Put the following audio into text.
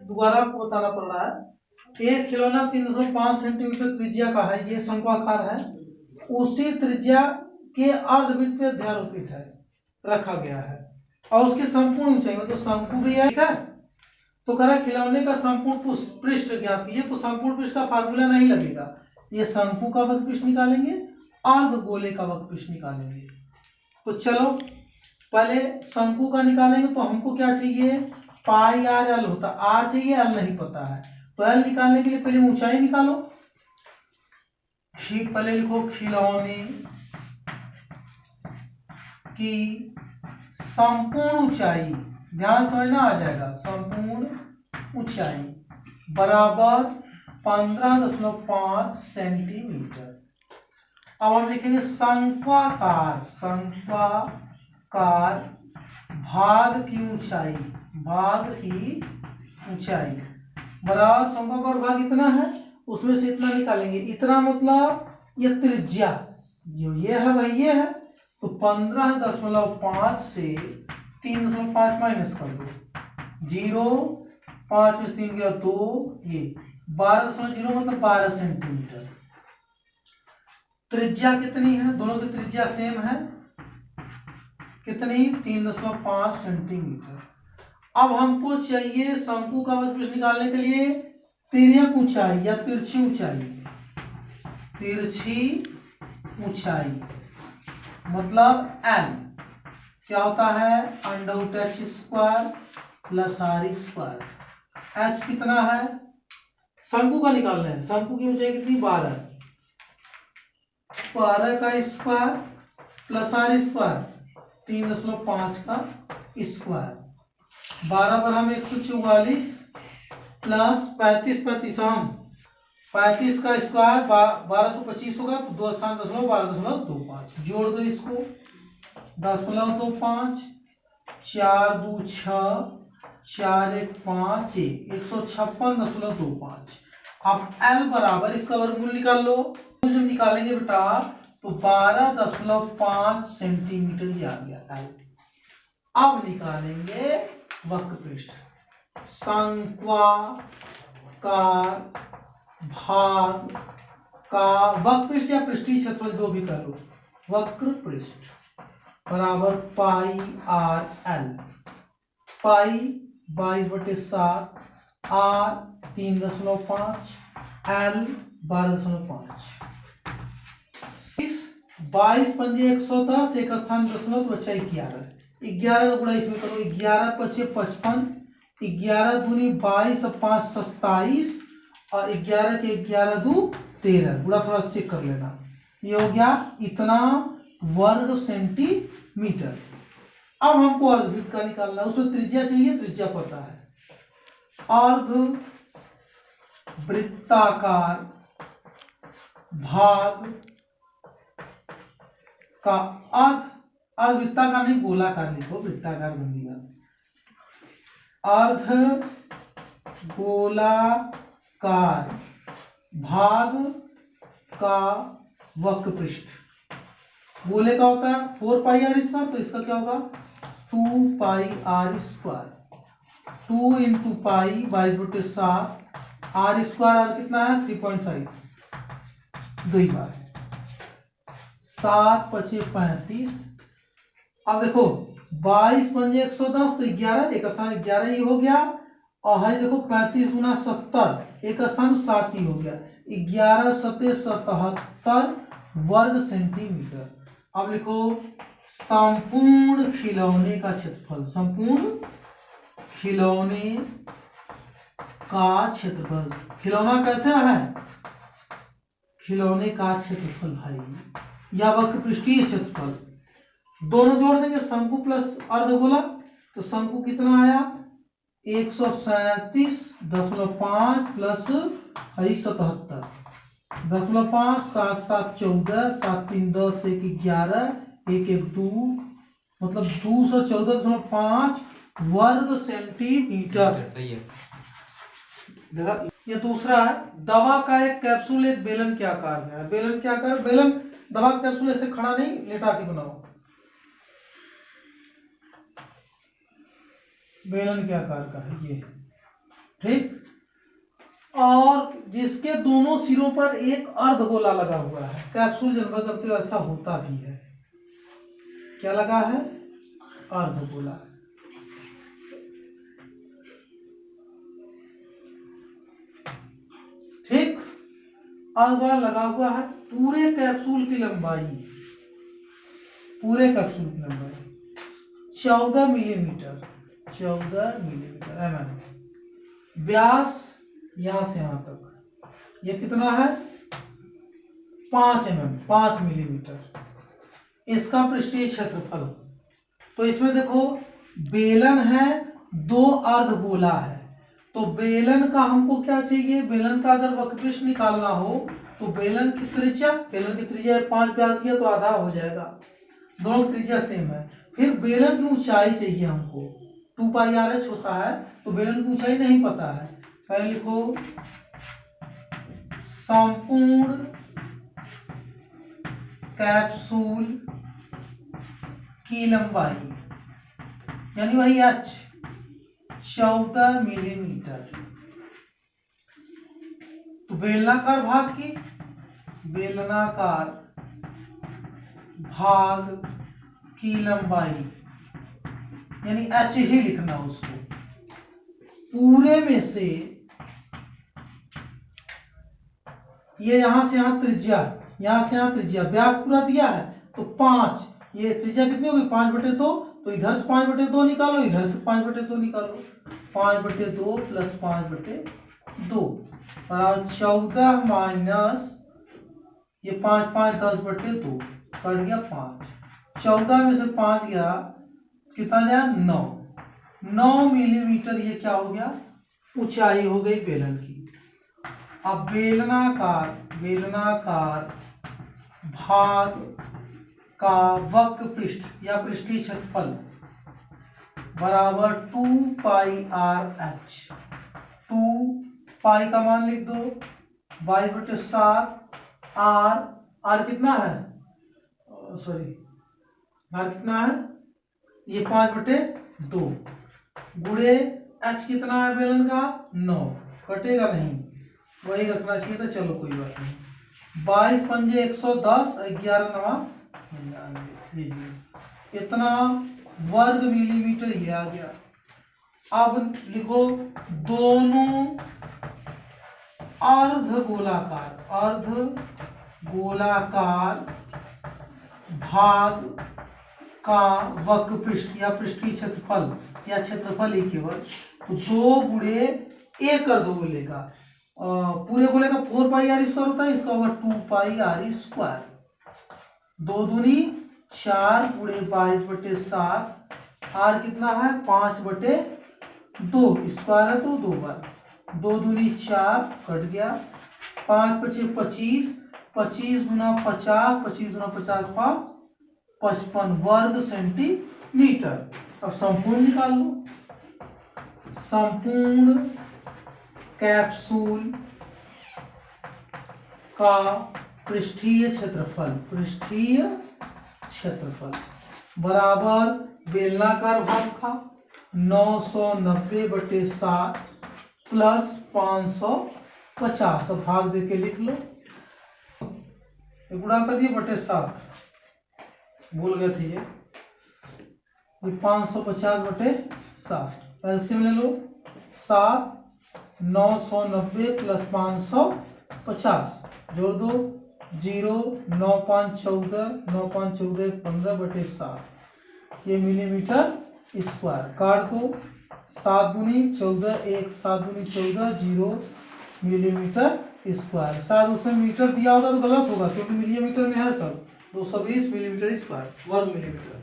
दोबारा आपको बताना पड़ रहा है। एक खिलौना 3.5 सेंटीमीटर त्रिज्या का है, ये शंक्वाकार है, उसी त्रिज्या के अर्धवृत्त पे अध्यारोपित है, रखा गया है, और उसकी संपूर्ण ऊंचाई मतलब शंकु भी है, ठीक है। तो कह रहा खिलौने का संपूर्ण पृष्ठ ज्ञात कीजिए, तो संपूर्ण पृष्ठ का फार्मूला नहीं लगेगा, ये शंकु का वक्र पृष्ठ निकालेंगे, अर्धगोले का वक्र पृष्ठ निकालेंगे। तो चलो पहले शंकु का निकालेंगे, तो हमको क्या चाहिए, पाई आर एल होता, आर चाहिए, एल नहीं पता है, तो एल निकालने के लिए पहले ऊंचाई निकालो। पहले लिखो खिलौने की संपूर्ण ऊंचाई, ध्यान समझना आ जाएगा, संपूर्ण ऊंचाई बराबर 15.5 सेंटीमीटर। अब हम लिखेंगे शंक्वाकार, शंक्वाकार भाग की ऊंचाई, भाग की ऊंचाई बराबर शंक्वाकार भाग इतना है, उसमें से इतना निकालेंगे, इतना मतलब ये त्रिज्या जो ये है वही ये है, तो 15.5 से 3.5 माइनस कर दो, 0, 5 में 3 गया 2, ये 12.0 मतलब 12 सेंटीमीटर। त्रिज्या कितनी है, दोनों की त्रिज्या सेम है, कितनी, 3.5 सेंटीमीटर। अब हमको चाहिए शंकु का वक्र पृष्ठ निकालने के लिए तिर्यक ऊंचाई या तिरछी ऊंचाई, तिरछी ऊंचाई मतलब एल क्या होता है, √h² + r²। h कितना है, शंकु का निकालना है, शंकु की ऊंचाई कितनी, 12, 12 का स्क्वायर प्लस r², 3.5 का स्क्वायर, 12 पर हम 144 प्लस 35 प्रतिशत, 35 का स्क्वायर 1225 होगा, तो 2 स्थान 12.25 जोड़ दो इसको, 10.25, 4 2 6, 4 1 5 156.25। अब L बराबर इसका वर्गमूल निकाल लो, जब निकालेंगे बेटा तो 12.5 सेंटीमीटर ये आ गया L। अब निकालेंगे वक्र पृष्ठ, शंक्वाकार भाग का वक्र पृष्ठ या पृष्ठीय क्षेत्रफल जो भी कर लो, वक्र पृष्ठ बराबर pi r l, pi 22/7, r 3.5, l 12.5। 22 पंजे 110, एक स्थान दशमलव तो बच्चा 11, 11 का गुणा इसमें करो, 11 पचे 55, 11 दूनी 22 और 5 27, और 11 के 11 दू 13, गुणा थोड़ा सा चेक कर लेना, ये हो गया इतना वर्ग सेंटीमीटर। अब हमको अर्धवृत्त का निकालना है, उसमें त्रिज्या चाहिए, त्रिज्या पता है, अर्ध वृत्ताकार भाग का अर्धवृत्ताकार नहीं गोलाकार लिखो, वृत्ताकार बनेगा, अर्ध गोलाकार भाग का वक्र पृष्ठ, गोले का होता है 4 पाई आर स्क्वायर, तो इसका क्या होगा 2 pi r square, 2 into pi 22/7, r square r कितना है 3.5, 2 बार 7 पचे 35। अब देखो 22 पंजे 110, तो 11, एक स्थान 11 ही हो गया, और है देखो 35 गुना 70, एक स्थान 7 ही हो गया, 11 7 77 वर्ग सेंटीमीटर। अब लिखो संपूर्ण खिलौने का क्षेत्रफल, संपूर्ण खिलौने का क्षेत्रफल, खिलौना कैसे है, खिलौने का क्षेत्रफल भाई या वक्र पृष्ठीय क्षेत्रफल, दोनों जोड़ देंगे, शंकु प्लस अर्धगोला, तो शंकु कितना आया 137.5 प्लस 77, 0.5, 7 7 14, 7 3 10, 1 11, 1 1 2, मतलब 214.5 वर्ग सेंटीमीटर। सही है। ये दूसरा है, दवा का एक कैप्सूल एक बेलन के आकार में है, बेलन के आकार, बेलन दवा का कैप्सूल ऐसे खड़ा नहीं, लेटा के बनाओ, बेलन के आकार का है ये, ठीक। और जिसके दोनों सिरों पर एक अर्धगोला लगा हुआ है। कैप्सूल जन्म करते हुए ऐसा होता भी है। क्या लगा है? अर्धगोला। ठीक, अर्धगोला लगा हुआ है। पूरे कैप्सूल की लंबाई 14 मिलीमीटर mm। व्यास यहां से यहां तक ये कितना है? 5 mm, 5 मिलीमीटर। इसका पृष्ठीय क्षेत्रफल, तो इसमें देखो बेलन है, 2 अर्धगोला है। तो बेलन का हमको क्या चाहिए? बेलन का अगर वक्रपृष्ठ निकालना हो तो बेलन की त्रिज्या 5 व्यास दिया तो आधा हो जाएगा, दोनों की त्रिज्या सेम है। फिर बेलन की ऊंचाई चाहिए हमको, 2πr(h) होता है, तो बेलन की ऊंचाई नहीं पता है। पहले लिखो संपूर्ण कैप्सूल की लंबाई, यानी वही h 14 मिलीमीटर। तो बेलनाकार भाग की, बेलनाकार भाग की लंबाई यानी h ही लिखना उसको। पूरे में से ये यहां से यहां त्रिज्या, यहां से यहां त्रिज्या, व्यास पूरा दिया है तो 5, ये त्रिज्या कितनी होगी? 5/2। तो इधर से 5/2 निकालो, इधर से 5/2 निकालो। 5/2 प्लस 5/2 बराबर 14 माइनस ये 5 5 10/2 कट गया 5। 14 में से 5 गया, कितना गया? 9 मिलीमीटर। ये क्या हो गया? ऊंचाई हो गई बेलन की। अब बेलनाकार भाग का वक्र पृष्ठ या पृष्ठीय क्षेत्रफल बराबर 2πr(h)। 2π का मान लिख दो, 22/7। r कितना है? सॉरी, r कितना है? ये 5/2 गुणे h कितना है बेलन का? 9। कटेगा नहीं, वही रखना चाहिए था। चलो कोई बात नहीं। 22 पंजे 110, 11 नवा 99, इतना वर्ग मिलीमीटर ये आ गया। अब लिखो दोनों अर्धगोलाकार भाग का वक्र पृष्ठ या पृष्ठीय क्षेत्रफल या क्षेत्रफल ही केवल 2 गुणे एक अर्धगोले का, पूरे गोले का 4πr² होता है, इसका होगा 2πr²। 2 दूनी 4 गुणे 22/7। r कितना है? 5/2 स्क्वायर है तो 2 बार। 2 दूनी 4 कट गया, 5 × 25, 25 गुना 50, 25 गुना 50 55 वर्ग सेंटीमीटर। अब संपूर्ण निकाल लो। संपूर्ण कैप्सूल का पृष्ठीय क्षेत्रफल बराबर बेलनाकार भाग का 990/7 प्लस 550। भाग देके लिख लो, गुणा कर दिए /7, भूल गए थे ये 550/7। एलसीएम ले लो, 7 990 प्लस 550 जोड़ दो, 0 9 5 14, 9 5 14 15/7। ये मिलीमीटर स्क्वायर। काट दो, 7 दूनी 14, 1 7 दूनी 14, 0 मिलीमीटर स्क्वायर। शायद उसमें मीटर दिया होगा तो गलत होगा, क्योंकि मिलीमीटर में है सब। 220 मिलीमीटर स्क्वायर, वर्ग मिलीमीटर।